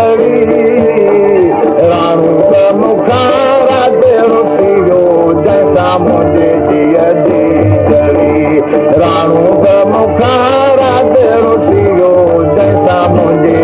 घड़ी राणू त मूंखां राति रुसी वियो जंहिंसां मुंहिंजे धीअ जी जड़ी राणू त मूंखां राति रुसी वियो जंहिंसां मुंहिंजे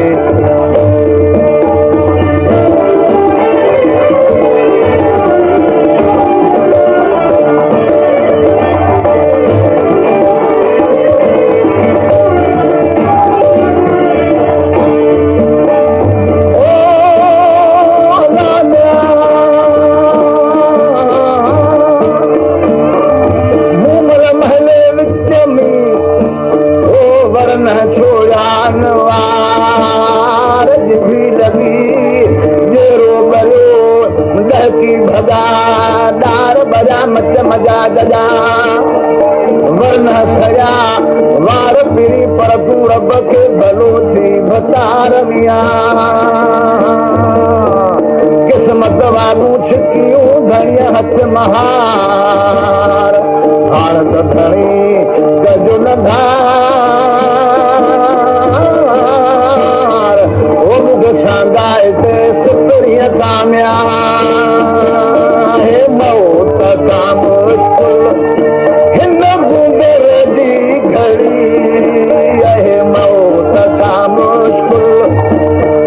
मजा दजा वरन सया वार पिरी पर तूं रब खे भलो थी भतार मिया किस्मत वागूं छिकियूं घणीअ हथ महार हाण त घणी कजो न धार ओ मूंखे शांगाए ते सुतरीअ कामया हे मौत का मुश्किल हिन बूंदर जी घड़ी हे मौत का मुश्किल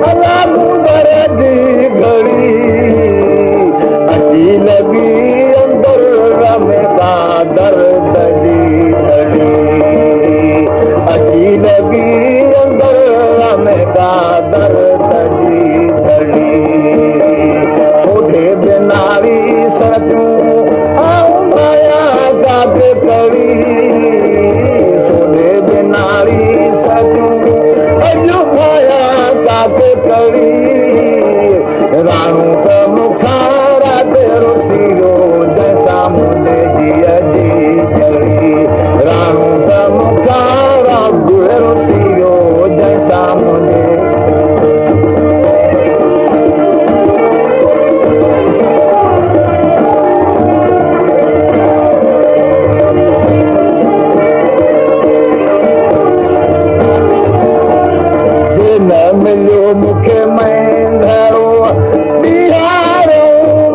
अला बूंदर जी घड़ी अची लगी अंदर रमे का दर्द जी घड़ी अची लगी अंदर रमे का दर्द जी घड़ी छोटे बिनारी सजूं आऊं माया काके करी सोने बिनारी सजूं अजू माया काके करी राणू त मूंखां राति रुसी वियो जंहिंसां मुंहिंजे धीअ जी जड़ी राणू त मूंखां राति रुसी वियो जंहिंसां मुंहिंजे मिलियो मूंखे महिंदड़ो बिहारो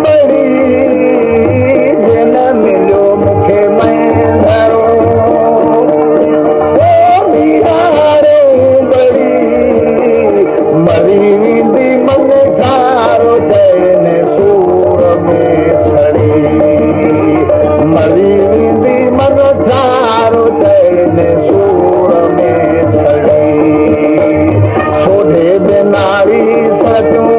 बड़ी जिन मिलियो मूंखे महिंदड़ो बिहारो बड़ी मरी वेंदी मन ठारो चैन सूर में सड़ी मरी वेंदी मन ठारो चैन सूर में सड़ी छोटे बिनारी सजूं